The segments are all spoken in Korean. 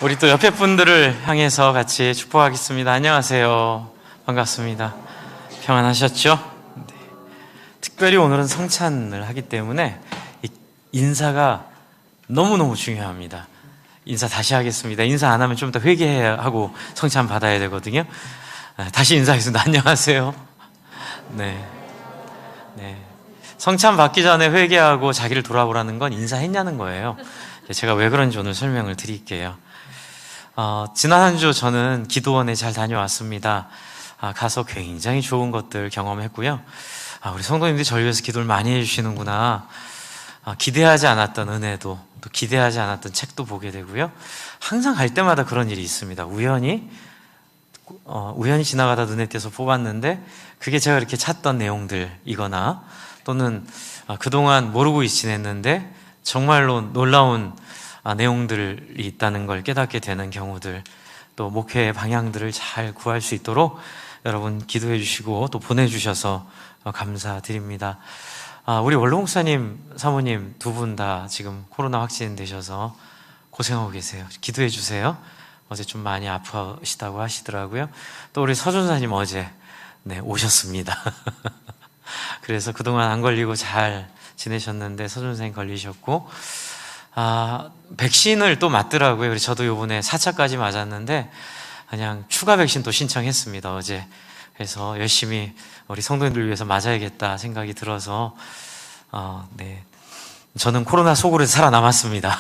우리 또 옆에 분들을 향해서 같이 축복하겠습니다. 안녕하세요. 반갑습니다. 평안하셨죠? 네. 특별히 오늘은 성찬을 하기 때문에 인사가 너무너무 중요합니다. 인사 다시 하겠습니다. 인사 안 하면 좀 이따 회개해야 하고 성찬 받아야 되거든요. 다시 인사하겠습니다. 안녕하세요. 네. 성찬 받기 전에 회개하고 자기를 돌아보라는 건 인사했냐는 거예요. 제가 왜 그런지 오늘 설명을 드릴게요. 지난 한 주 저는 기도원에 잘 다녀왔습니다. 가서 굉장히 좋은 것들 경험했고요. 우리 성도님들이 저를 위해서 기도를 많이 해주시는구나. 기대하지 않았던 은혜도, 또 기대하지 않았던 책도 보게 되고요. 항상 갈 때마다 그런 일이 있습니다. 우연히 지나가다 눈에 띄어서 뽑았는데 그게 제가 이렇게 찾던 내용들이거나 또는 그동안 모르고 지냈는데 정말로 놀라운 내용들이 있다는 걸 깨닫게 되는 경우들, 또 목회의 방향들을 잘 구할 수 있도록 여러분 기도해 주시고 또 보내주셔서 감사드립니다. 우리 원로 목사님, 사모님 두 분 다 지금 코로나 확진되셔서 고생하고 계세요. 기도해 주세요. 어제 좀 많이 아프시다고 하시더라고요. 또 우리 서준사님 어제 오셨습니다. 그래서 그동안 안 걸리고 잘 지내셨는데 서준사님 걸리셨고 백신을 또 맞더라고요. 그래서 저도 요번에 4차까지 맞았는데 그냥 추가 백신 또 신청했습니다, 어제. 그래서 열심히 우리 성도님들 위해서 맞아야겠다 생각이 들어서 저는 코로나 속으로 살아남았습니다.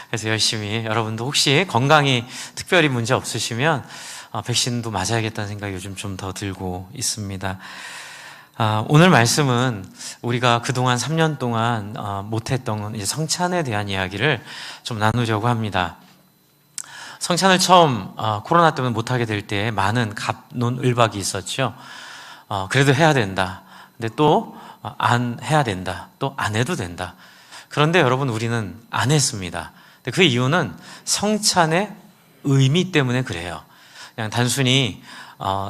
그래서 열심히 여러분도 혹시 건강이 특별히 문제 없으시면 백신도 맞아야겠다는 생각이 요즘 좀 더 들고 있습니다. 오늘 말씀은 우리가 그동안 3년 동안 못했던 이제 성찬에 대한 이야기를 좀 나누려고 합니다. 성찬을 처음 코로나 때문에 못하게 될 때 많은 갑론을박이 있었죠. 그래도 해야 된다. 근데 또 안 해야 된다. 또 안 해도 된다. 그런데 여러분, 우리는 안 했습니다. 근데 그 이유는 성찬의 의미 때문에 그래요. 그냥 단순히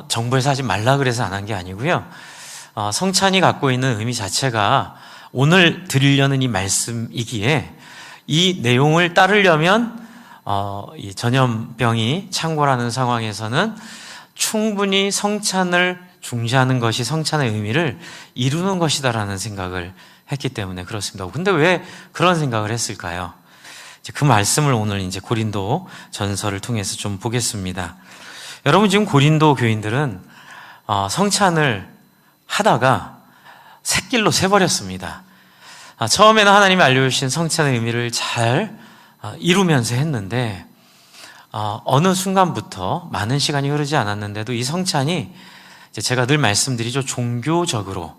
정부에서 하지 말라 그래서 안 한 게 아니고요. 성찬이 갖고 있는 의미 자체가 오늘 드리려는 이 말씀이기에 이 내용을 따르려면 이 전염병이 창궐하는 상황에서는 충분히 성찬을 중시하는 것이 성찬의 의미를 이루는 것이다라는 생각을 했기 때문에 그렇습니다. 근데 왜 그런 생각을 했을까요? 그 말씀을 오늘 이제 고린도 전서를 통해서 좀 보겠습니다. 여러분, 지금 고린도 교인들은 성찬을 하다가 샛길로 새버렸습니다. 처음에는 하나님이 알려주신 성찬의 의미를 잘 이루면서 했는데 어느 순간부터 많은 시간이 흐르지 않았는데도 이 성찬이 제가 늘 말씀드리죠, 종교적으로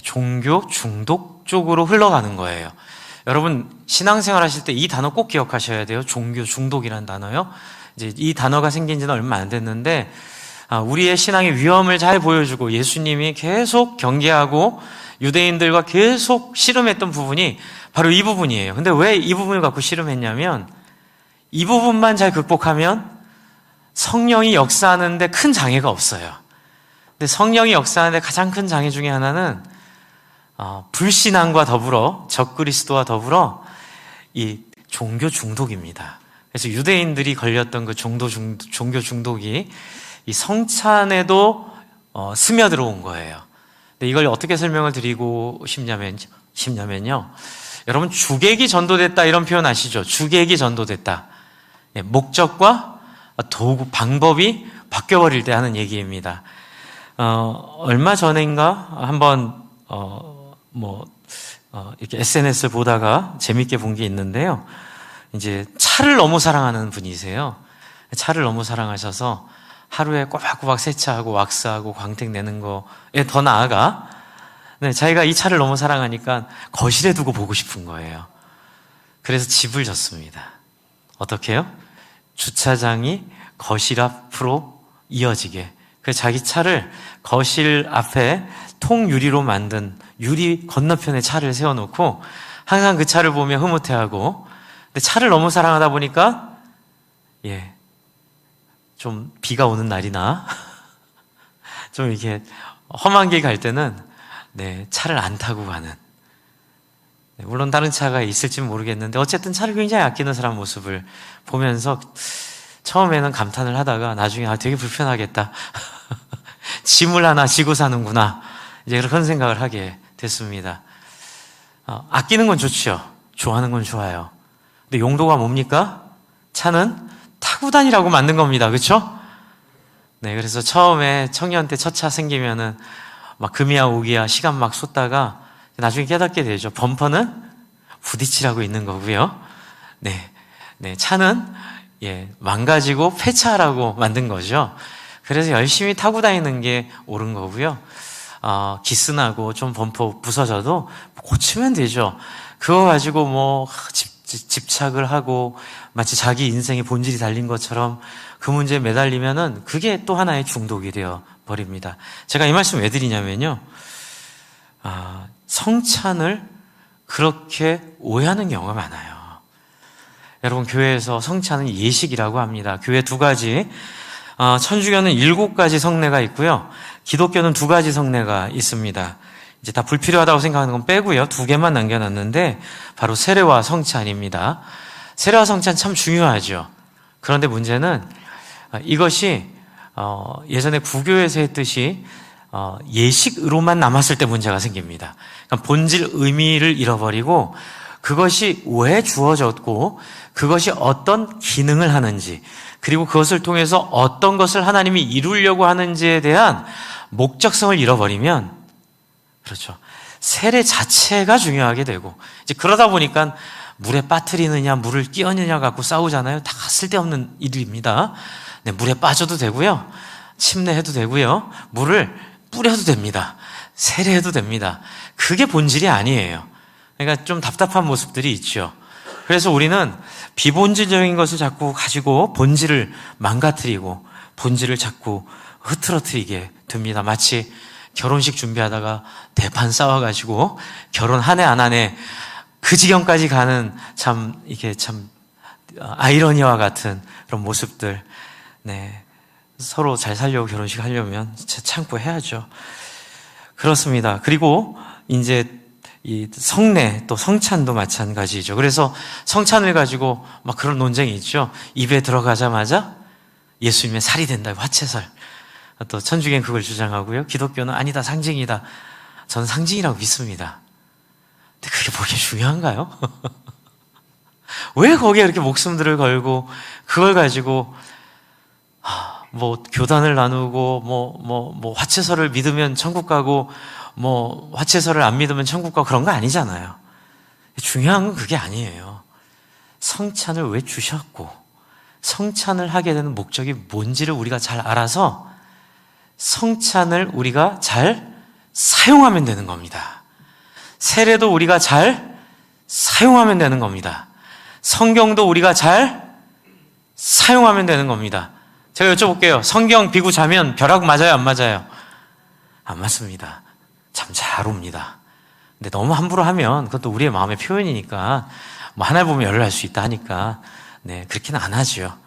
종교 중독 쪽으로 흘러가는 거예요. 여러분, 신앙생활 하실 때 이 단어 꼭 기억하셔야 돼요. 종교 중독이라는 단어요. 이제 이 단어가 생긴 지는 얼마 안 됐는데 우리의 신앙의 위험을 잘 보여주고 예수님이 계속 경계하고 유대인들과 계속 씨름했던 부분이 바로 이 부분이에요. 근데 왜 이 부분을 갖고 씨름했냐면 이 부분만 잘 극복하면 성령이 역사하는데 큰 장애가 없어요. 근데 성령이 역사하는데 가장 큰 장애 중에 하나는 불신앙과 더불어 적그리스도와 더불어 이 종교 중독입니다. 그래서 유대인들이 걸렸던 그 종교 중독이 이 성찬에도 스며들어온 거예요. 근데 이걸 어떻게 설명을 드리고 싶냐면요. 여러분, 주객이 전도됐다 이런 표현 아시죠? 주객이 전도됐다. 목적과 도구, 방법이 바뀌어버릴 때 하는 얘기입니다. 얼마 전인가 한번 이렇게 SNS를 보다가 재밌게 본 게 있는데요. 이제 차를 너무 사랑하는 분이세요. 차를 너무 사랑하셔서 하루에 꼬박꼬박 세차하고 왁스하고 광택 내는 거에 더 나아가 자기가 이 차를 너무 사랑하니까 거실에 두고 보고 싶은 거예요. 그래서 집을 졌습니다. 어떻게 해요? 주차장이 거실 앞으로 이어지게. 그래서 자기 차를 거실 앞에 통유리로 만든 유리 건너편에 차를 세워놓고 항상 그 차를 보며 흐뭇해하고, 근데 차를 너무 사랑하다 보니까 좀 비가 오는 날이나 좀 이렇게 험한 길 갈 때는 차를 안 타고 가는 물론 다른 차가 있을지는 모르겠는데 어쨌든 차를 굉장히 아끼는 사람 모습을 보면서 처음에는 감탄을 하다가 나중에 되게 불편하겠다. 짐을 하나 지고 사는구나. 이제 그런 생각을 하게 됐습니다. 아끼는 건 좋죠. 좋아하는 건 좋아요. 근데 용도가 뭡니까? 차는 타고 다니라고 만든 겁니다. 그렇죠? 네, 그래서 처음에 청년 때 첫 차 생기면은 막 금이야 오기야 시간 막 쏟다가 나중에 깨닫게 되죠. 범퍼는 부딪히라고 있는 거고요. 네, 차는 망가지고 폐차하라고 만든 거죠. 그래서 열심히 타고 다니는 게 옳은 거고요. 기스나고 좀 범퍼 부서져도 고치면 되죠. 그거 가지고 뭐 집착을 하고 마치 자기 인생의 본질이 달린 것처럼 그 문제에 매달리면은 그게 또 하나의 중독이 되어 버립니다. 제가 이 말씀 왜 드리냐면요. 성찬을 그렇게 오해하는 경우가 많아요. 여러분, 교회에서 성찬은 예식이라고 합니다. 교회 두 가지, 천주교는 7가지 성례가 있고요. 기독교는 2가지 성례가 있습니다. 이제 다 불필요하다고 생각하는 건 빼고요. 2개만 남겨놨는데 바로 세례와 성찬입니다. 세례와 성찬 참 중요하죠. 그런데 문제는 이것이 예전에 구교에서 했듯이 예식으로만 남았을 때 문제가 생깁니다. 그러니까 본질 의미를 잃어버리고 그것이 왜 주어졌고 그것이 어떤 기능을 하는지 그리고 그것을 통해서 어떤 것을 하나님이 이루려고 하는지에 대한 목적성을 잃어버리면 그렇죠. 세례 자체가 중요하게 되고 이제 그러다 보니까 물에 빠뜨리느냐 물을 끼얹느냐 갖고 싸우잖아요. 다 쓸데없는 일입니다. 네, 물에 빠져도 되고요. 침례해도 되고요. 물을 뿌려도 됩니다. 세례해도 됩니다. 그게 본질이 아니에요. 그러니까 좀 답답한 모습들이 있죠. 그래서 우리는 비본질적인 것을 자꾸 가지고 본질을 망가뜨리고 본질을 자꾸 흐트러뜨리게 됩니다. 마치 결혼식 준비하다가 대판 싸워가지고 결혼 한 해 안 하네 그 지경까지 가는 이게 참 아이러니와 같은 그런 모습들. 네. 서로 잘 살려고 결혼식 하려면 참고 해야죠. 그렇습니다. 그리고 이제 이 성례 또 성찬도 마찬가지죠. 그래서 성찬을 가지고 막 그런 논쟁이 있죠. 입에 들어가자마자 예수님의 살이 된다. 화채살. 또 천주교는 그걸 주장하고요. 기독교는 아니다. 상징이다. 저는 상징이라고 믿습니다. 근데 그게 뭐게 중요한가요? 왜 거기에 이렇게 목숨들을 걸고 그걸 가지고 뭐 교단을 나누고 뭐 화채설을 믿으면 천국 가고 뭐 화채설을 안 믿으면 천국 가고 그런 거 아니잖아요. 중요한 건 그게 아니에요. 성찬을 왜 주셨고 성찬을 하게 되는 목적이 뭔지를 우리가 잘 알아서 성찬을 우리가 잘 사용하면 되는 겁니다. 세례도 우리가 잘 사용하면 되는 겁니다. 성경도 우리가 잘 사용하면 되는 겁니다. 제가 여쭤볼게요. 성경 비구 자면 벼락 맞아요? 안 맞아요? 안 맞습니다. 참 잘 옵니다. 근데 너무 함부로 하면 그것도 우리의 마음의 표현이니까 뭐 하나 보면 열을 할 수 있다 하니까 네 그렇게는 안 하죠.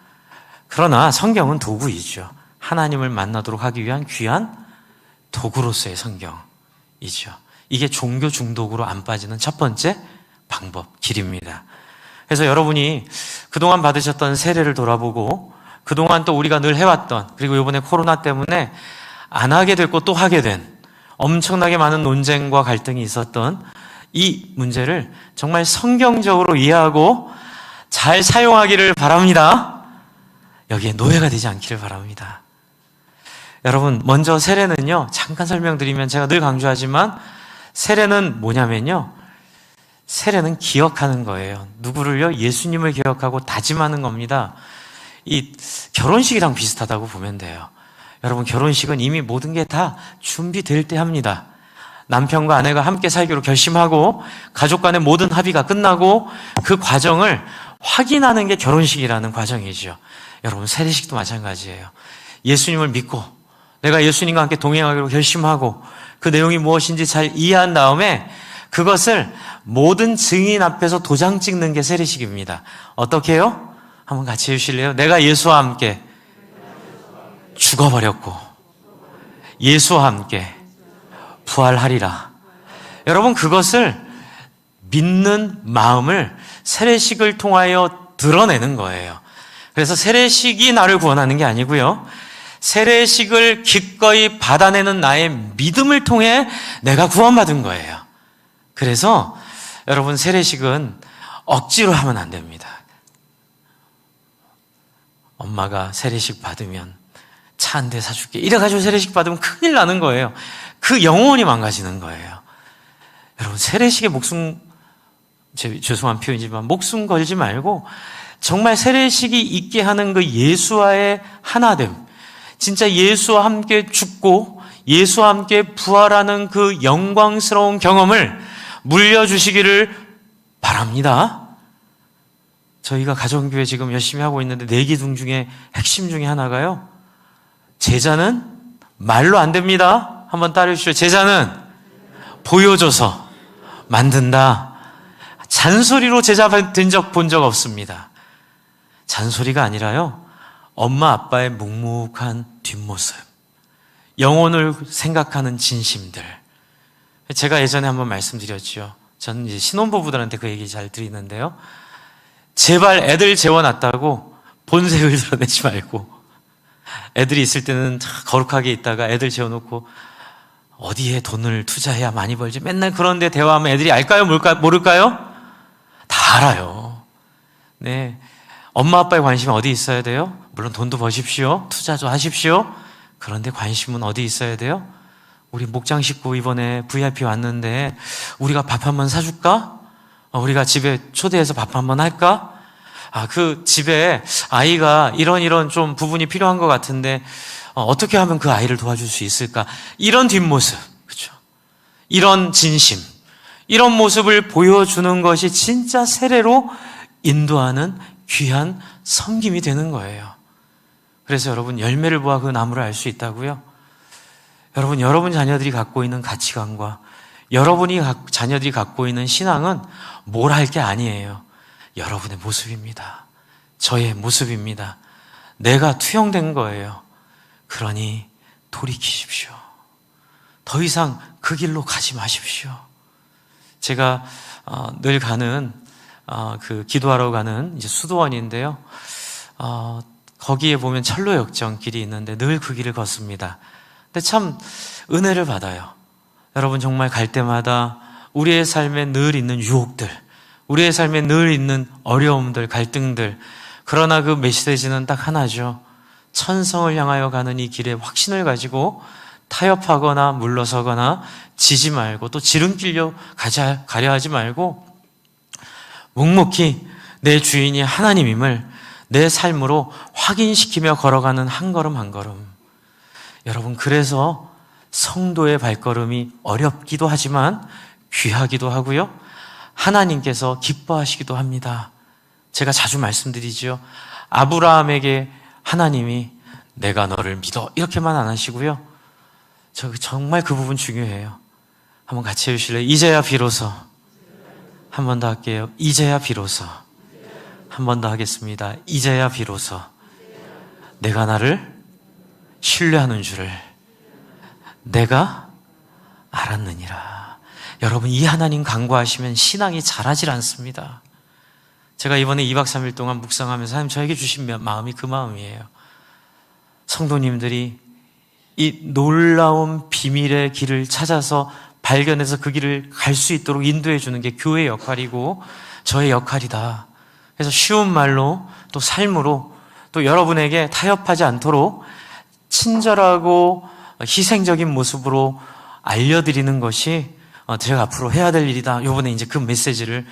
그러나 성경은 도구이죠. 하나님을 만나도록 하기 위한 귀한 도구로서의 성경이죠. 이게 종교 중독으로 안 빠지는 첫 번째 방법, 길입니다. 그래서 여러분이 그동안 받으셨던 세례를 돌아보고 그동안 또 우리가 늘 해왔던 그리고 이번에 코로나 때문에 안 하게 됐고 또 하게 된 엄청나게 많은 논쟁과 갈등이 있었던 이 문제를 정말 성경적으로 이해하고 잘 사용하기를 바랍니다. 여기에 노예가 되지 않기를 바랍니다. 여러분, 먼저 세례는요, 잠깐 설명드리면 제가 늘 강조하지만 세례는 뭐냐면요, 세례는 기억하는 거예요. 누구를요? 예수님을 기억하고 다짐하는 겁니다. 이 결혼식이랑 비슷하다고 보면 돼요. 여러분, 결혼식은 이미 모든 게 다 준비될 때 합니다. 남편과 아내가 함께 살기로 결심하고 가족 간의 모든 합의가 끝나고 그 과정을 확인하는 게 결혼식이라는 과정이죠. 여러분, 세례식도 마찬가지예요. 예수님을 믿고 내가 예수님과 함께 동행하기로 결심하고 그 내용이 무엇인지 잘 이해한 다음에 그것을 모든 증인 앞에서 도장 찍는 게 세례식입니다. 어떻게 해요? 한번 같이 해주실래요? 내가 예수와 함께 죽어버렸고 예수와 함께 부활하리라. 여러분, 그것을 믿는 마음을 세례식을 통하여 드러내는 거예요. 그래서 세례식이 나를 구원하는 게 아니고요, 세례식을 기꺼이 받아내는 나의 믿음을 통해 내가 구원받은 거예요. 그래서 여러분, 세례식은 억지로 하면 안 됩니다. 엄마가 세례식 받으면 차 한 대 사줄게 이래가지고 세례식 받으면 큰일 나는 거예요. 그 영혼이 망가지는 거예요. 여러분, 세례식에 죄송한 표현이지만 목숨 걸지 말고 정말 세례식이 있게 하는 그 예수와의 하나됨, 진짜 예수와 함께 죽고 예수와 함께 부활하는 그 영광스러운 경험을 물려주시기를 바랍니다. 저희가 가정교회 지금 열심히 하고 있는데 4기둥 중에 핵심 중에 하나가요, 제자는 말로 안 됩니다. 한번 따라해 주시죠. 제자는 보여줘서 만든다. 잔소리로 제자 된 적 본 적 없습니다. 잔소리가 아니라요, 엄마 아빠의 묵묵한 뒷모습, 영혼을 생각하는 진심들. 제가 예전에 한번 말씀드렸죠. 저는 이제 신혼부부들한테 그 얘기 잘 드리는데요, 제발 애들 재워놨다고 본색을 드러내지 말고, 애들이 있을 때는 거룩하게 있다가 애들 재워놓고 어디에 돈을 투자해야 많이 벌지 맨날 그런데 대화하면 애들이 알까요? 모를까요? 다 알아요. 네, 엄마 아빠의 관심은 어디 있어야 돼요? 물론 돈도 버십시오, 투자도 하십시오. 그런데 관심은 어디 있어야 돼요? 우리 목장 식구 이번에 VIP 왔는데 우리가 밥 한번 사줄까? 우리가 집에 초대해서 밥 한번 할까? 그 집에 아이가 이런 좀 부분이 필요한 것 같은데 어떻게 하면 그 아이를 도와줄 수 있을까? 이런 뒷모습, 그렇죠? 이런 진심, 이런 모습을 보여주는 것이 진짜 세례로 인도하는 귀한 섬김이 되는 거예요. 그래서 여러분, 열매를 보아 그 나무를 알 수 있다고요? 여러분 자녀들이 갖고 있는 가치관과 자녀들이 갖고 있는 신앙은 뭘 할 게 아니에요. 여러분의 모습입니다. 저의 모습입니다. 내가 투영된 거예요. 그러니 돌이키십시오. 더 이상 그 길로 가지 마십시오. 제가 늘 가는 기도하러 가는 이제 수도원인데요, 거기에 보면 철로역정 길이 있는데 늘 그 길을 걷습니다. 근데 참 은혜를 받아요. 여러분, 정말 갈 때마다 우리의 삶에 늘 있는 유혹들, 우리의 삶에 늘 있는 어려움들, 갈등들, 그러나 그 메시지는 딱 하나죠. 천성을 향하여 가는 이 길에 확신을 가지고 타협하거나 물러서거나 지지 말고 또 지름길로 가려 하지 말고 묵묵히 내 주인이 하나님임을 내 삶으로 확인시키며 걸어가는 한 걸음 한 걸음. 여러분, 그래서 성도의 발걸음이 어렵기도 하지만 귀하기도 하고요, 하나님께서 기뻐하시기도 합니다. 제가 자주 말씀드리죠. 아브라함에게 하나님이 내가 너를 믿어 이렇게만 안 하시고요, 정말 그 부분 중요해요. 한번 같이 해주실래요? 이제야 비로소. 한 번 더 할게요. 이제야 비로소. 한 번 더 하겠습니다. 이제야 비로소 내가 나를 신뢰하는 줄을 내가 알았느니라. 여러분, 이 하나님 간구하시면 신앙이 자라질 않습니다. 제가 이번에 2박 3일 동안 묵상하면서 하나님 저에게 주신 마음이 그 마음이에요. 성도님들이 이 놀라운 비밀의 길을 찾아서 발견해서 그 길을 갈 수 있도록 인도해 주는 게 교회의 역할이고 저의 역할이다. 그래서 쉬운 말로 또 삶으로 또 여러분에게 타협하지 않도록 친절하고 희생적인 모습으로 알려드리는 것이 제가 앞으로 해야 될 일이다. 이번에 이제 그 메시지를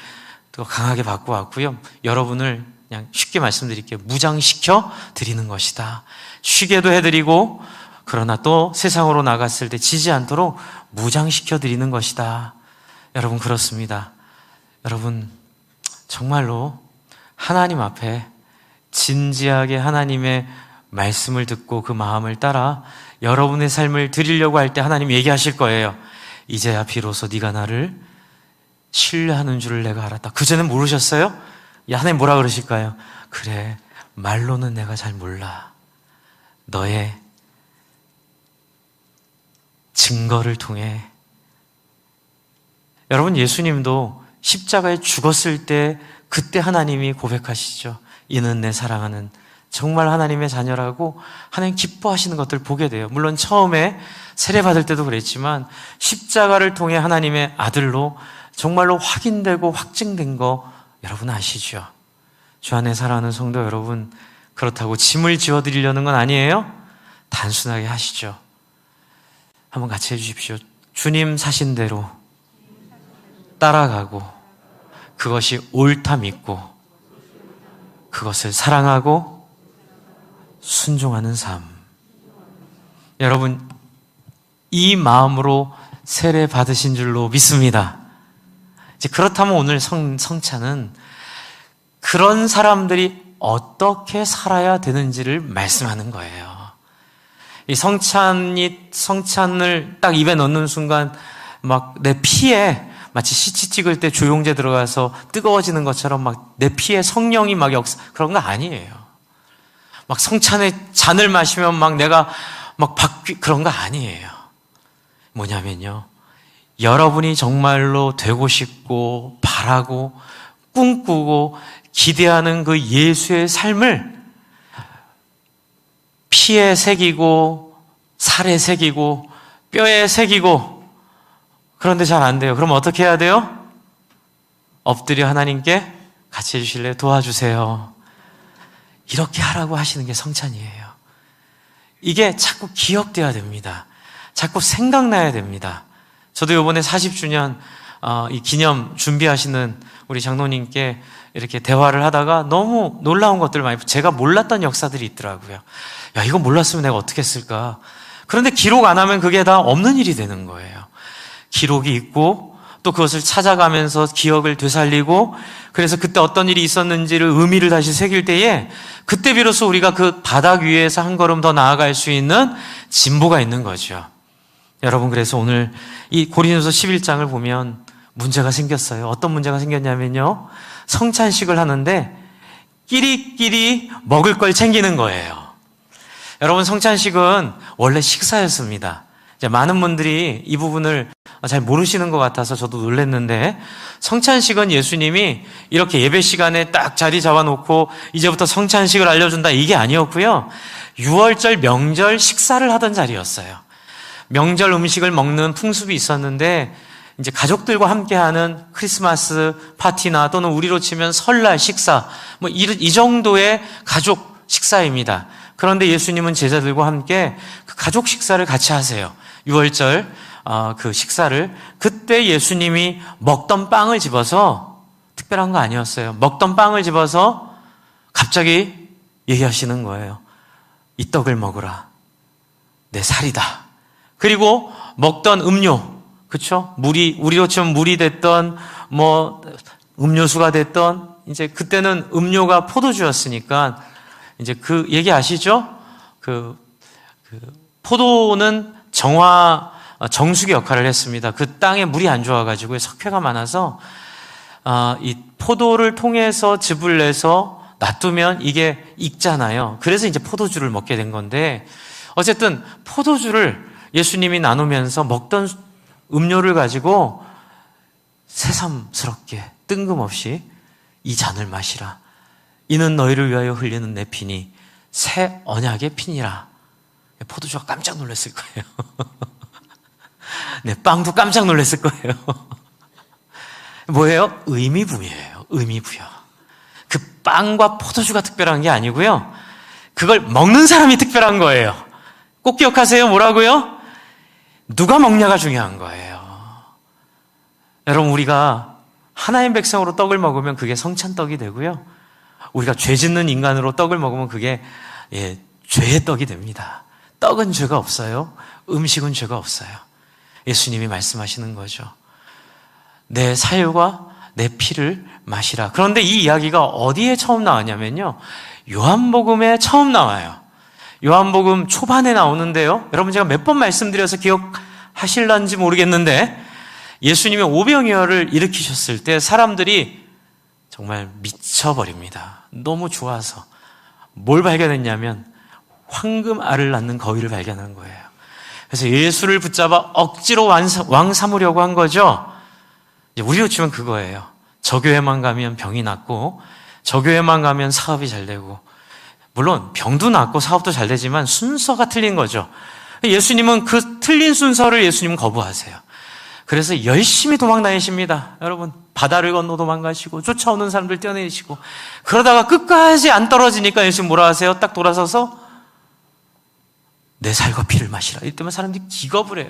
또 강하게 받고 왔고요. 여러분을 그냥 쉽게 말씀드릴게요. 무장시켜 드리는 것이다. 쉬게도 해드리고 그러나 또 세상으로 나갔을 때 지지 않도록 무장시켜 드리는 것이다. 여러분, 그렇습니다. 여러분, 정말로 하나님 앞에 진지하게 하나님의 말씀을 듣고 그 마음을 따라 여러분의 삶을 드리려고 할 때 하나님 얘기하실 거예요. 이제야 비로소 네가 나를 신뢰하는 줄을 내가 알았다. 그전엔 모르셨어요? 하나님 뭐라 그러실까요? 그래, 말로는 내가 잘 몰라. 너의 증거를 통해. 여러분, 예수님도 십자가에 죽었을 때 그때 하나님이 고백하시죠. 이는 내 사랑하는 정말 하나님의 자녀라고 하나님 기뻐하시는 것들 보게 돼요. 물론 처음에 세례받을 때도 그랬지만 십자가를 통해 하나님의 아들로 정말로 확인되고 확증된 거 여러분 아시죠? 주 안에 사랑하는 성도 여러분, 그렇다고 짐을 지어드리려는 건 아니에요. 단순하게 하시죠. 한번 같이 해주십시오. 주님 사신 대로 따라가고 그것이 옳다 믿고 그것을 사랑하고 순종하는 삶. 여러분, 이 마음으로 세례 받으신 줄로 믿습니다. 이제 그렇다면 오늘 성찬은 그런 사람들이 어떻게 살아야 되는지를 말씀하는 거예요. 이 성찬을 딱 입에 넣는 순간 막 내 피에 마치 시치 찍을 때 조영제 들어가서 뜨거워지는 것처럼 막 내 피에 성령이 막 그런 거 아니에요. 막 성찬의 잔을 마시면 막 내가 막 그런 거 아니에요. 뭐냐면요, 여러분이 정말로 되고 싶고 바라고 꿈꾸고 기대하는 그 예수의 삶을 피에 새기고 살에 새기고 뼈에 새기고, 그런데 잘 안 돼요. 그럼 어떻게 해야 돼요? 엎드려 하나님께 같이 해주실래요? 도와주세요. 이렇게 하라고 하시는 게 성찬이에요. 이게 자꾸 기억돼야 됩니다. 자꾸 생각나야 됩니다. 저도 이번에 40주년 이 기념 준비하시는 우리 장로님께 이렇게 대화를 하다가 너무 놀라운 것들을 많이, 제가 몰랐던 역사들이 있더라고요. 야, 이거 몰랐으면 내가 어떻게 했을까? 그런데 기록 안 하면 그게 다 없는 일이 되는 거예요. 기록이 있고 또 그것을 찾아가면서 기억을 되살리고, 그래서 그때 어떤 일이 있었는지를 의미를 다시 새길 때에 그때 비로소 우리가 그 바닥 위에서 한 걸음 더 나아갈 수 있는 진보가 있는 거죠. 여러분, 그래서 오늘 이 고린도서 11장을 보면 문제가 생겼어요. 어떤 문제가 생겼냐면요, 성찬식을 하는데 끼리끼리 먹을 걸 챙기는 거예요. 여러분, 성찬식은 원래 식사였습니다. 이제 많은 분들이 이 부분을 잘 모르시는 것 같아서 저도 놀랐는데, 성찬식은 예수님이 이렇게 예배 시간에 딱 자리 잡아놓고 이제부터 성찬식을 알려준다, 이게 아니었고요. 유월절 명절 식사를 하던 자리였어요. 명절 음식을 먹는 풍습이 있었는데, 이제 가족들과 함께하는 크리스마스 파티나 또는 우리로 치면 설날 식사, 뭐 이 정도의 가족 식사입니다. 그런데 예수님은 제자들과 함께 그 가족 식사를 같이 하세요. 유월절 그 식사를. 그때 예수님이 먹던 빵을 집어서, 특별한 거 아니었어요, 먹던 빵을 집어서 갑자기 얘기하시는 거예요. 이 떡을 먹으라, 내 살이다. 그리고 먹던 음료, 그렇죠? 물이, 우리로 치면 물이 됐던 뭐 음료수가 됐던, 이제 그때는 음료가 포도주였으니까 이제 그 얘기 아시죠? 그 포도는 정수기 역할을 했습니다. 그 땅에 물이 안 좋아가지고 석회가 많아서 이 포도를 통해서 즙을 내서 놔두면 이게 익잖아요. 그래서 이제 포도주를 먹게 된 건데, 어쨌든 포도주를 예수님이 나누면서 먹던 음료를 가지고 새삼스럽게 뜬금없이 이 잔을 마시라. 이는 너희를 위하여 흘리는 내 피니 새 언약의 피니라. 포도주가 깜짝 놀랐을 거예요. 네, 빵도 깜짝 놀랐을 거예요. 뭐예요? 의미부여예요. 의미부여. 그 빵과 포도주가 특별한 게 아니고요, 그걸 먹는 사람이 특별한 거예요. 꼭 기억하세요. 뭐라고요? 누가 먹냐가 중요한 거예요. 여러분, 우리가 하나님 백성으로 떡을 먹으면 그게 성찬떡이 되고요, 우리가 죄 짓는 인간으로 떡을 먹으면 그게 죄의 떡이 됩니다. 떡은 죄가 없어요. 음식은 죄가 없어요. 예수님이 말씀하시는 거죠. 내 살과 내 피를 마시라. 그런데 이 이야기가 어디에 처음 나왔냐면요, 요한복음에 처음 나와요. 요한복음 초반에 나오는데요, 여러분, 제가 몇 번 말씀드려서 기억하실런지 모르겠는데, 예수님이 오병이어를 일으키셨을 때 사람들이 정말 미쳐버립니다. 너무 좋아서. 뭘 발견했냐면 황금 알을 낳는 거위를 발견한 거예요. 그래서 예수를 붙잡아 억지로 왕 삼으려고 한 거죠. 이제 우리로 치면 그거예요. 저 교회만 가면 병이 낫고 저 교회만 가면 사업이 잘 되고, 물론 병도 낫고 사업도 잘 되지만 순서가 틀린 거죠. 예수님은 그 틀린 순서를 예수님은 거부하세요. 그래서 열심히 도망 다니십니다. 여러분, 바다를 건너 도망가시고 쫓아오는 사람들 떼어내시고, 그러다가 끝까지 안 떨어지니까 예수님 뭐라 하세요? 딱 돌아서서 내 살과 피를 마시라. 이때만 사람들이 기겁을 해요.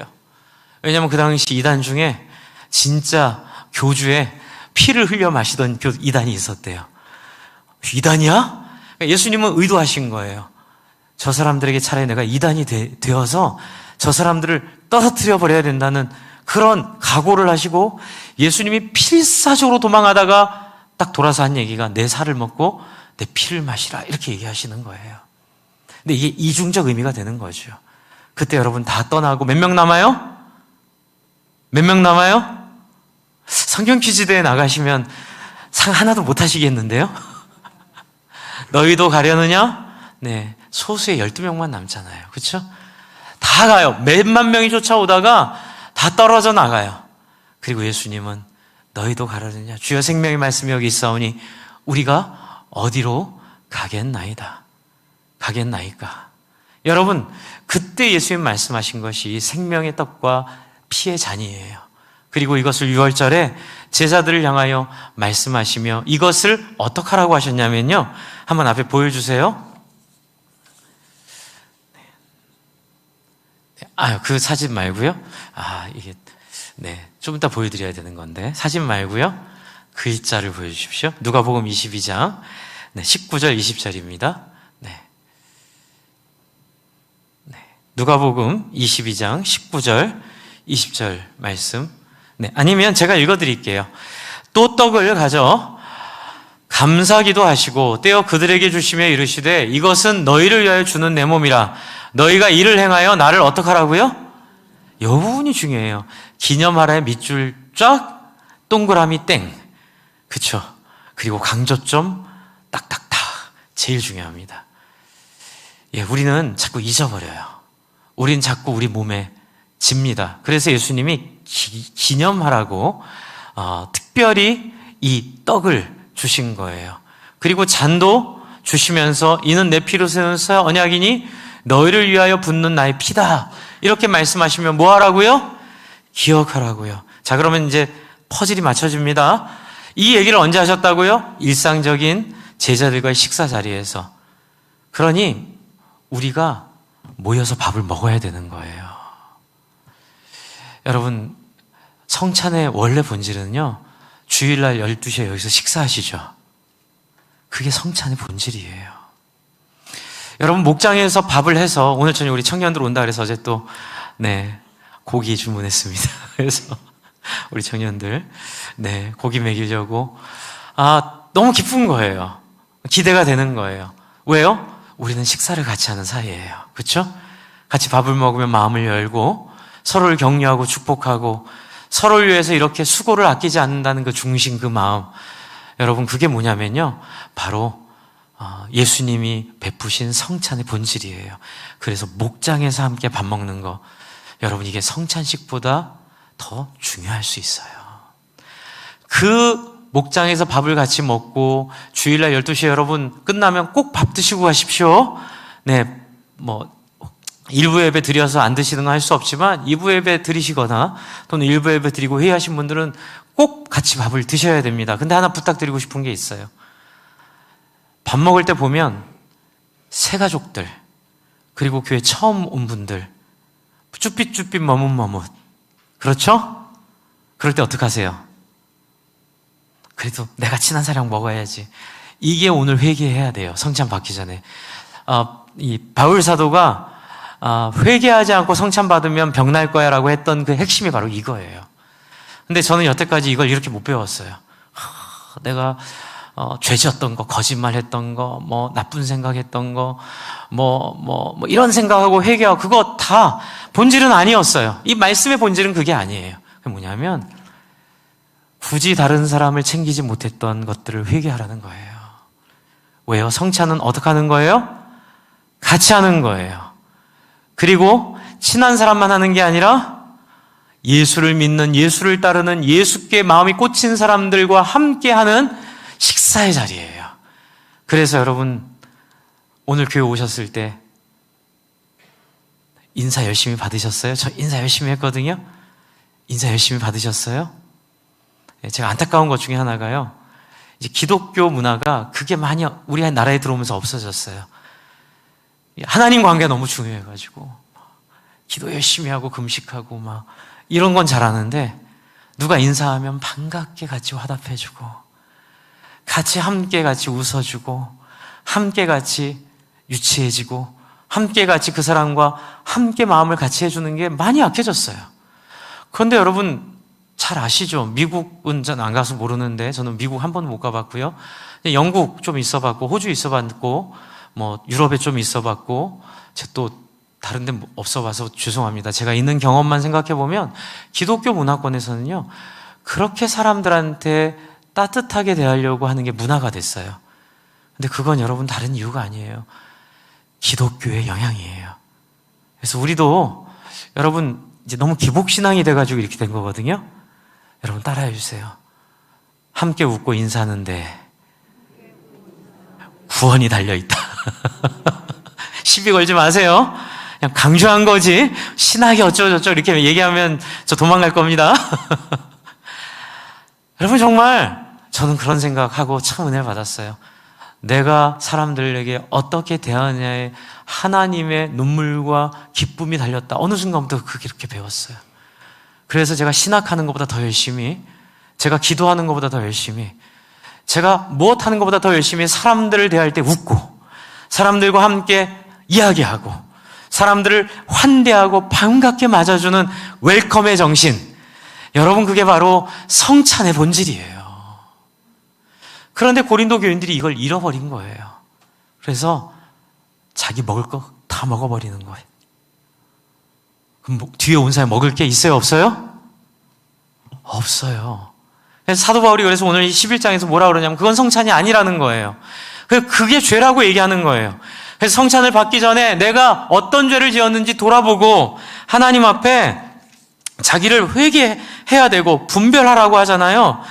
왜냐하면 그 당시 이단 중에 진짜 교주에 피를 흘려 마시던 이단이 있었대요. 이단이야? 예수님은 의도하신 거예요. 저 사람들에게 차라리 내가 이단이 되어서 저 사람들을 떨어뜨려 버려야 된다는 그런 각오를 하시고, 예수님이 필사적으로 도망하다가 딱 돌아서 한 얘기가 내 살을 먹고 내 피를 마시라, 이렇게 얘기하시는 거예요. 근데 이게 이중적 의미가 되는 거죠. 그때 여러분 다 떠나고 몇 명 남아요? 몇 명 남아요? 성경 퀴즈대에 나가시면 상 하나도 못 하시겠는데요? 너희도 가려느냐? 네, 소수의 12명만 남잖아요. 그렇죠? 다 가요. 몇만 명이 쫓아오다가 다 떨어져 나가요. 그리고 예수님은 너희도 가려느냐? 주여 생명의 말씀이 여기 있사오니 우리가 어디로 가겠나이다. 가겠나이까? 여러분, 그때 예수님 말씀하신 것이 생명의 떡과 피의 잔이에요. 그리고 이것을 6월절에 제자들을 향하여 말씀하시며 이것을 어떻게 하라고 하셨냐면요, 한번 앞에 보여주세요. 그 사진 말고요. 이게 좀 이따 보여드려야 되는 건데, 사진 말고요, 글자를 보여주십시오. 누가복음 22장 19절 20절입니다. 누가복음 22장 19절 20절 말씀. 아니면 제가 읽어드릴게요. 또 떡을 가져 감사기도 하시고 떼어 그들에게 주시며 이르시되 이것은 너희를 위하여 주는 내 몸이라. 너희가 이를 행하여 나를 어떻게 하라고요? 이 부분이 중요해요. 기념하라의 밑줄 쫙, 동그라미 땡. 그쵸? 그리고 강조점 딱딱딱. 제일 중요합니다. 우리는 자꾸 잊어버려요. 우린 자꾸 우리 몸에 집니다. 그래서 예수님이 기념하라고 특별히 이 떡을 주신 거예요. 그리고 잔도 주시면서 이는 내 피로 세운 새 언약이니 너희를 위하여 붓는 나의 피다, 이렇게 말씀하시면 뭐 하라고요? 기억하라고요. 자, 그러면 이제 퍼즐이 맞춰집니다. 이 얘기를 언제 하셨다고요? 일상적인 제자들과의 식사 자리에서. 그러니 우리가 모여서 밥을 먹어야 되는 거예요. 여러분, 성찬의 원래 본질은요, 주일날 12시에 여기서 식사하시죠. 그게 성찬의 본질이에요. 여러분, 목장에서 밥을 해서, 오늘 저녁 우리 청년들 온다 그래서 어제 또 고기 주문했습니다. 그래서 우리 청년들 고기 먹이려고 너무 기쁜 거예요. 기대가 되는 거예요. 왜요? 우리는 식사를 같이 하는 사이예요. 그렇죠? 같이 밥을 먹으면 마음을 열고 서로를 격려하고 축복하고 서로를 위해서 이렇게 수고를 아끼지 않는다는 그 중심, 그 마음. 여러분, 그게 뭐냐면요, 바로 예수님이 베푸신 성찬의 본질이에요. 그래서 목장에서 함께 밥 먹는 거, 여러분, 이게 성찬식보다 더 중요할 수 있어요. 그 목장에서 밥을 같이 먹고 주일날 12시에 여러분 끝나면 꼭 밥 드시고 가십시오. 일부 예배 드려서 안 드시는 거 할 수 없지만 2부 예배 드리시거나 또는 일부 예배 드리고 회의하신 분들은 꼭 같이 밥을 드셔야 됩니다. 근데 하나 부탁드리고 싶은 게 있어요. 밥 먹을 때 보면 새 가족들, 그리고 교회 처음 온 분들 쭈삣쭈삣 머뭇머뭇, 그렇죠? 그럴 때 어떡하세요? 그래도 내가 친한 사람 먹어야지. 이게 오늘 회개해야 돼요. 성찬 받기 전에. 이 바울 사도가 회개하지 않고 성찬 받으면 병 날 거야 라고 했던 그 핵심이 바로 이거예요. 근데 저는 여태까지 이걸 이렇게 못 배웠어요. 내가 죄 지었던 거, 거짓말 했던 거, 나쁜 생각 했던 거, 이런 생각하고 회개하고, 그거 다 본질은 아니었어요. 이 말씀의 본질은 그게 아니에요. 그게 뭐냐면 굳이 다른 사람을 챙기지 못했던 것들을 회개하라는 거예요. 왜요? 성찬은 어떻게 하는 거예요? 같이 하는 거예요. 그리고 친한 사람만 하는 게 아니라 예수를 믿는, 예수를 따르는, 예수께 마음이 꽂힌 사람들과 함께하는 식사의 자리예요. 그래서 여러분, 오늘 교회 오셨을 때 인사 열심히 받으셨어요? 저 인사 열심히 했거든요. 인사 열심히 받으셨어요? 제가 안타까운 것 중에 하나가요, 이제 기독교 문화가 그게 많이 우리 나라에 들어오면서 없어졌어요. 하나님 관계가 너무 중요해가지고 기도 열심히 하고 금식하고 막 이런 건 잘하는데, 누가 인사하면 반갑게 같이 화답해주고, 같이 함께 같이 웃어주고, 함께 같이 유치해지고, 함께 같이 그 사람과 함께 마음을 같이 해주는 게 많이 약해졌어요. 그런데 여러분 잘 아시죠? 미국은 전 안 가서 모르는데, 저는 미국 한 번도 못 가봤고요. 영국 좀 있어봤고, 호주 있어봤고, 뭐 유럽에 좀 있어봤고, 제가 또 다른 데 없어봐서 죄송합니다. 제가 있는 경험만 생각해보면 기독교 문화권에서는요, 그렇게 사람들한테 따뜻하게 대하려고 하는 게 문화가 됐어요. 근데 그건 여러분 다른 이유가 아니에요. 기독교의 영향이에요. 그래서 우리도 여러분 이제 너무 기복신앙이 돼가지고 이렇게 된 거거든요. 여러분 따라해 주세요. 함께 웃고 인사하는데 구원이 달려있다. 시비 걸지 마세요. 그냥 강조한 거지, 신학이 어쩌고저쩌고 이렇게 얘기하면 저 도망갈 겁니다. 여러분 정말 저는 그런 생각하고 참 은혜를 받았어요. 내가 사람들에게 어떻게 대하냐에 하나님의 눈물과 기쁨이 달렸다. 어느 순간부터 그렇게 배웠어요. 그래서 제가 신학하는 것보다 더 열심히, 제가 기도하는 것보다 더 열심히, 제가 무엇 하는 것보다 더 열심히 사람들을 대할 때 웃고, 사람들과 함께 이야기하고, 사람들을 환대하고 반갑게 맞아주는 웰컴의 정신. 여러분 그게 바로 성찬의 본질이에요. 그런데 고린도 교인들이 이걸 잃어버린 거예요. 그래서 자기 먹을 거 다 먹어버리는 거예요. 그럼 뒤에 온 사람이 먹을 게 있어요, 없어요? 없어요. 그래서 사도 바울이 그래서 오늘 11장에서 뭐라 그러냐면 그건 성찬이 아니라는 거예요. 그게 죄라고 얘기하는 거예요. 그래서 성찬을 받기 전에 내가 어떤 죄를 지었는지 돌아보고 하나님 앞에 자기를 회개해야 되고 분별하라고 하잖아요.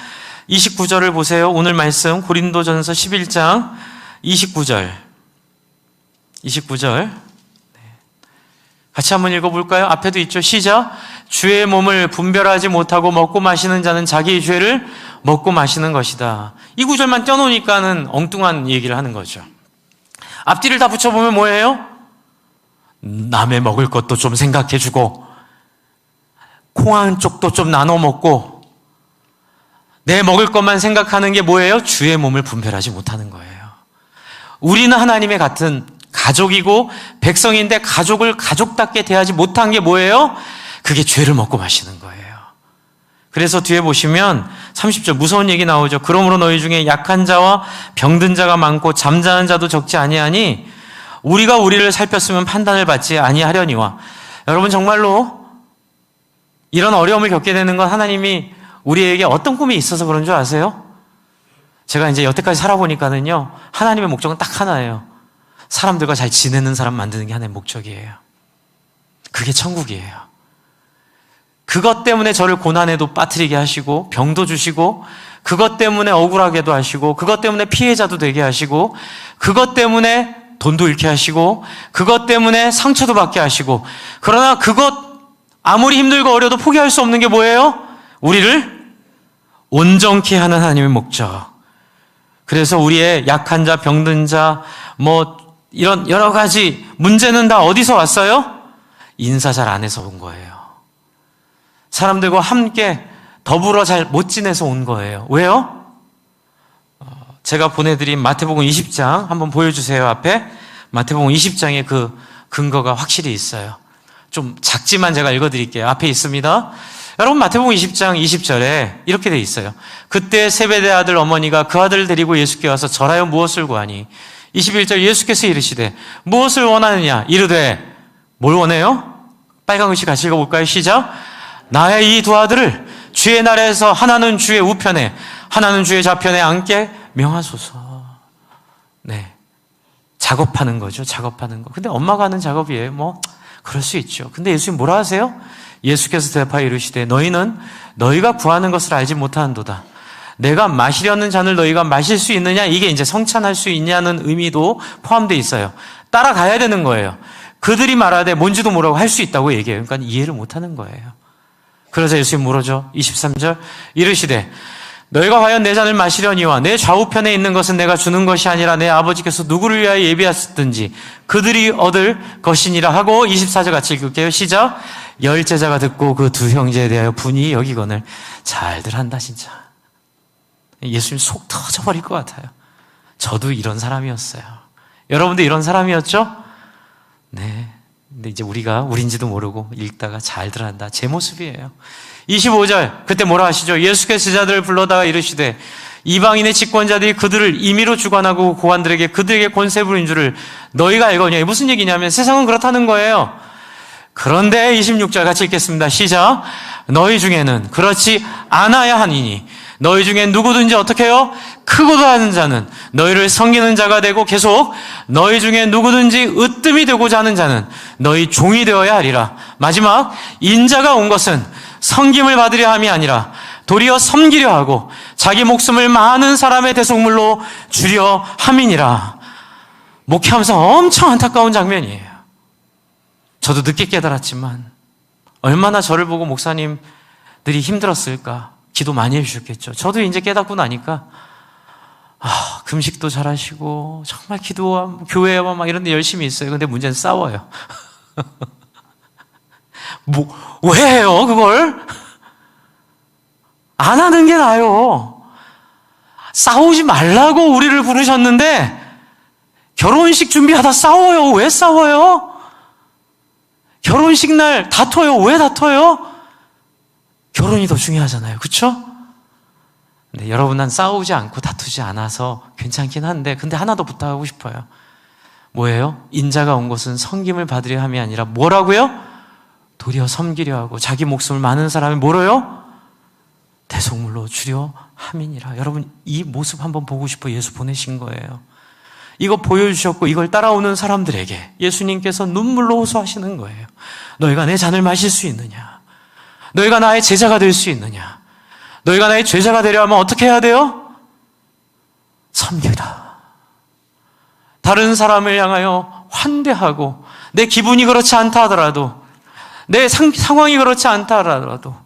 29절을 보세요. 오늘 말씀 고린도전서 11장 29절. 같이 한번 읽어볼까요? 앞에도 있죠. 시작. 주의 몸을 분별하지 못하고 먹고 마시는 자는 자기의 죄를 먹고 마시는 것이다. 이 구절만 떼어놓으니까는 엉뚱한 얘기를 하는 거죠. 앞뒤를 다 붙여보면 뭐예요? 남의 먹을 것도 좀 생각해주고, 콩 한 쪽도 좀 나눠 먹고, 내 먹을 것만 생각하는 게 뭐예요? 주의 몸을 분별하지 못하는 거예요. 우리는 하나님의 같은 가족이고 백성인데 가족을 가족답게 대하지 못한 게 뭐예요? 그게 죄를 먹고 마시는 거예요. 그래서 뒤에 보시면 30절 무서운 얘기 나오죠. 그러므로 너희 중에 약한 자와 병든 자가 많고 잠자는 자도 적지 아니하니 우리가 우리를 살폈으면 판단을 받지 아니하려니와. 여러분 정말로 이런 어려움을 겪게 되는 건 하나님이 우리에게 어떤 꿈이 있어서 그런 줄 아세요? 제가 이제 여태까지 살아보니까는요, 하나님의 목적은 딱 하나예요. 사람들과 잘 지내는 사람 만드는 게 하나의 목적이에요. 그게 천국이에요. 그것 때문에 저를 고난에도 빠뜨리게 하시고 병도 주시고, 그것 때문에 억울하게도 하시고, 그것 때문에 피해자도 되게 하시고, 그것 때문에 돈도 잃게 하시고, 그것 때문에 상처도 받게 하시고, 그러나 그것 아무리 힘들고 어려도 포기할 수 없는 게 뭐예요? 우리를 온전케 하는 하나님의 목적. 그래서 우리의 약한 자, 병든 자, 이런 여러 가지 문제는 다 어디서 왔어요? 인사 잘 안 해서 온 거예요. 사람들과 함께 더불어 잘 못 지내서 온 거예요. 왜요? 제가 보내드린 마태복음 20장 한번 보여주세요. 앞에 마태복음 20장에 그 근거가 확실히 있어요. 좀 작지만 제가 읽어드릴게요. 앞에 있습니다. 여러분 마태복음 20장 20절에 이렇게 돼 있어요. 그때 세베대 아들 어머니가 그 아들을 데리고 예수께 와서 절하여 무엇을 구하니? 21절 예수께서 이르시되 무엇을 원하느냐? 이르되 뭘 원해요? 빨간 글씨 같이 읽어볼까요? 시작. 나의 이 두 아들을 주의 나라에서 하나는 주의 우편에 하나는 주의 좌편에 앉게 명하소서. 네, 작업하는 거죠. 작업하는 거. 근데 엄마가 하는 작업이에요. 그럴 수 있죠. 근데 예수님 뭐라 하세요? 예수께서 대답하여 이르시되 너희는 너희가 구하는 것을 알지 못하는도다. 내가 마시려는 잔을 너희가 마실 수 있느냐? 이게 이제 성찬할 수 있냐는 의미도 포함되어 있어요. 따라가야 되는 거예요. 그들이 말하되 뭔지도 모르고 할 수 있다고 얘기해요. 그러니까 이해를 못하는 거예요. 그래서 예수님 물어줘. 23절 이르시되 너희가 과연 내 잔을 마시려니와 내 좌우편에 있는 것은 내가 주는 것이 아니라 내 아버지께서 누구를 위하여 예비하셨든지 그들이 얻을 것이니라 하고 24절 같이 읽을게요. 시작. 10제자가 듣고 그 두 형제에 대하여 분이 여기거늘 잘들 한다 진짜. 예수님 속 터져버릴 것 같아요. 저도 이런 사람이었어요. 여러분도 이런 사람이었죠? 네. 근데 이제 우리가 우린지도 모르고 읽다가 잘들 한다. 제 모습이에요. 25절 그때 뭐라 하시죠? 예수께서 제자들을 불러다가 이르시되 이방인의 집권자들이 그들을 임의로 주관하고 고관들에게 그들에게 권세 부린 줄을 너희가 알거냐. 무슨 얘기냐면 세상은 그렇다는 거예요. 그런데 26절 같이 읽겠습니다. 시작. 너희 중에는 그렇지 않아야 하니니 너희 중에 누구든지 어떻게 해요? 크고도 하는 자는 너희를 섬기는 자가 되고 계속 너희 중에 누구든지 으뜸이 되고자 하는 자는 너희 종이 되어야 하리라. 마지막 인자가 온 것은 섬김을 받으려 함이 아니라 도리어 섬기려 하고 자기 목숨을 많은 사람의 대속물로 주려 함이니라. 목회하면서 엄청 안타까운 장면이에요. 저도 늦게 깨달았지만 얼마나 저를 보고 목사님들이 힘들었을까. 기도 많이 해주셨겠죠. 저도 이제 깨닫고 나니까 금식도 잘하시고 정말 기도와 교회와 막 이런 데 열심히 있어요. 근데 문제는 싸워요. 왜 해요 그걸? 안 하는 게 나아요. 싸우지 말라고 우리를 부르셨는데 결혼식 준비하다 싸워요. 왜 싸워요? 결혼식 날 다퉈요. 왜 다퉈요? 결혼이 더 중요하잖아요. 그렇죠? 근데 여러분 난 싸우지 않고 다투지 않아서 괜찮긴 한데 근데 하나 더 부탁하고 싶어요. 뭐예요? 인자가 온 것은 섬김을 받으려 함이 아니라 뭐라고요? 도리어 섬기려 하고 자기 목숨을 많은 사람이 뭐로요? 대속물로 주려 함이니라. 여러분 이 모습 한번 보고 싶어 예수 보내신 거예요. 이거 보여주셨고 이걸 따라오는 사람들에게 예수님께서 눈물로 호소하시는 거예요. 너희가 내 잔을 마실 수 있느냐? 너희가 나의 제자가 될 수 있느냐? 너희가 나의 제자가 되려 하면 어떻게 해야 돼요? 섬기라. 다른 사람을 향하여 환대하고 내 기분이 그렇지 않다 하더라도 내 상황이 그렇지 않다 하더라도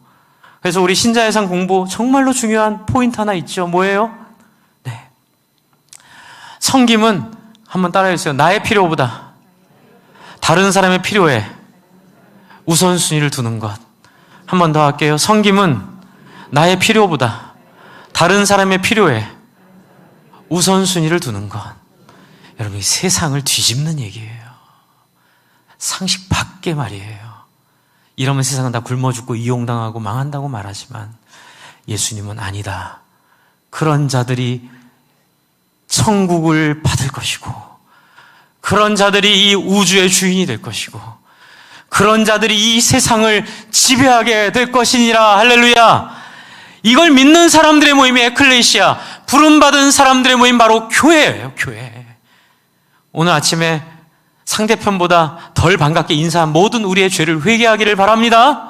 그래서 우리 신자의 상 공부 정말로 중요한 포인트 하나 있죠. 뭐예요? 네. 섬김은 한번 따라해주세요. 나의 필요보다 다른 사람의 필요에 우선순위를 두는 것. 한 번 더 할게요. 섬김은 나의 필요보다 다른 사람의 필요에 우선순위를 두는 것. 여러분, 이 세상을 뒤집는 얘기예요. 상식 밖의 말이에요. 이러면 세상은 다 굶어 죽고 이용당하고 망한다고 말하지만 예수님은 아니다. 그런 자들이 천국을 받을 것이고 그런 자들이 이 우주의 주인이 될 것이고 그런 자들이 이 세상을 지배하게 될 것이니라. 할렐루야. 이걸 믿는 사람들의 모임이 에클레시아, 부름받은 사람들의 모임 바로 교회예요. 교회. 오늘 아침에 상대편보다 덜 반갑게 인사한 모든 우리의 죄를 회개하기를 바랍니다.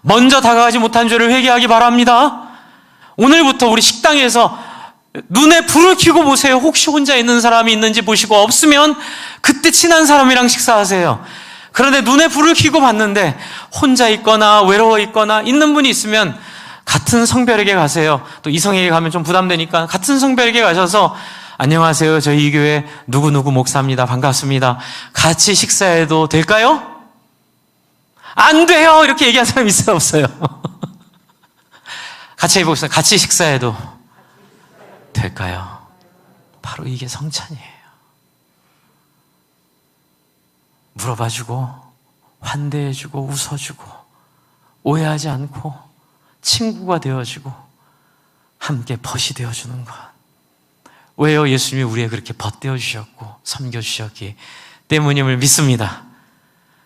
먼저 다가가지 못한 죄를 회개하기 바랍니다. 오늘부터 우리 식당에서 눈에 불을 켜고 보세요. 혹시 혼자 있는 사람이 있는지 보시고 없으면 그때 친한 사람이랑 식사하세요. 그런데 눈에 불을 켜고 봤는데 혼자 있거나 외로워 있거나 있는 분이 있으면 같은 성별에게 가세요. 또 이성에게 가면 좀 부담되니까 같은 성별에게 가셔서 안녕하세요. 저희 이 교회 누구누구 목사입니다. 반갑습니다. 같이 식사해도 될까요? 안 돼요. 이렇게 얘기한 사람 있어요? 없어요? 같이 해보겠습니다. 같이 식사해도 될까요? 바로 이게 성찬이에요. 물어봐주고 환대해주고 웃어주고 오해하지 않고 친구가 되어주고 함께 벗이 되어주는 것. 왜요? 예수님이 우리에 그렇게 벗되어 주셨고 섬겨주셨기 때문임을 믿습니다.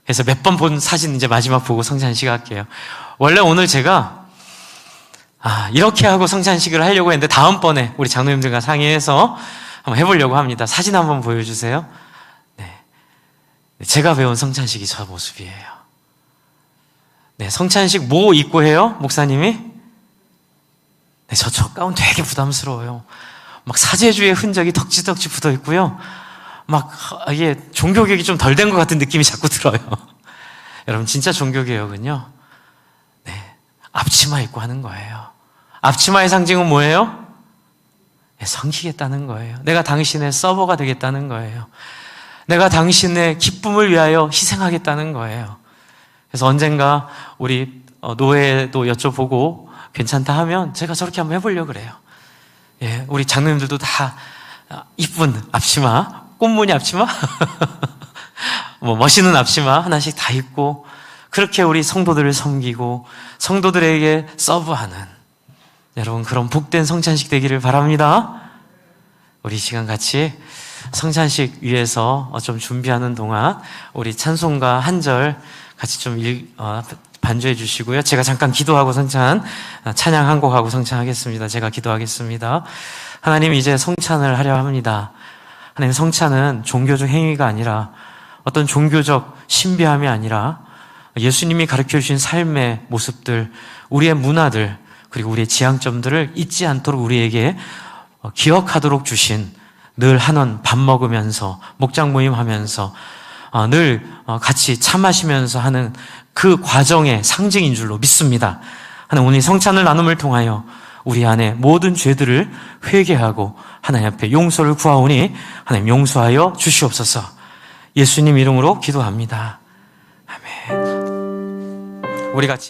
그래서 몇 번 본 사진 이제 마지막 보고 성찬식 할게요. 원래 오늘 제가 이렇게 하고 성찬식을 하려고 했는데 다음번에 우리 장로님들과 상의해서 한번 해보려고 합니다. 사진 한번 보여주세요. 네, 제가 배운 성찬식이 저 모습이에요. 네, 성찬식 뭐 입고 해요? 목사님이? 네, 저 가운 되게 부담스러워요. 막 사제주의 흔적이 덕지덕지 붙어 있고요. 막 이게 종교개혁이 좀 덜 된 것 같은 느낌이 자꾸 들어요. 여러분, 진짜 종교개혁은요, 네, 앞치마 입고 하는 거예요. 앞치마의 상징은 뭐예요? 네, 섬기겠다는 거예요. 내가 당신의 서버가 되겠다는 거예요. 내가 당신의 기쁨을 위하여 희생하겠다는 거예요. 그래서 언젠가 우리 노예도 여쭤보고 괜찮다 하면 제가 저렇게 한번 해보려고 그래요. 예, 우리 장로님들도 다 이쁜 앞치마, 꽃무늬 앞치마, 뭐 멋있는 앞치마 하나씩 다 입고 그렇게 우리 성도들을 섬기고 성도들에게 서브하는, 여러분, 그런 복된 성찬식 되기를 바랍니다. 우리 시간 같이 성찬식 위해서 좀 준비하는 동안 우리 찬송가 한 절 같이 좀 반주해 주시고요. 제가 잠깐 기도하고 찬양 한 곡하고 성찬하겠습니다. 제가 기도하겠습니다. 하나님, 이제 성찬을 하려 합니다. 하나님, 성찬은 종교적 행위가 아니라 어떤 종교적 신비함이 아니라 예수님이 가르쳐 주신 삶의 모습들, 우리의 문화들, 그리고 우리의 지향점들을 잊지 않도록 우리에게 기억하도록 주신, 늘 한원 밥 먹으면서 목장 모임하면서 늘 같이 차 마시면서 하는 그 과정의 상징인 줄로 믿습니다. 하나님, 오늘 성찬을 나눔을 통하여 우리 안에 모든 죄들을 회개하고 하나님 앞에 용서를 구하오니 하나님 용서하여 주시옵소서. 예수님 이름으로 기도합니다. 아멘. 우리 같이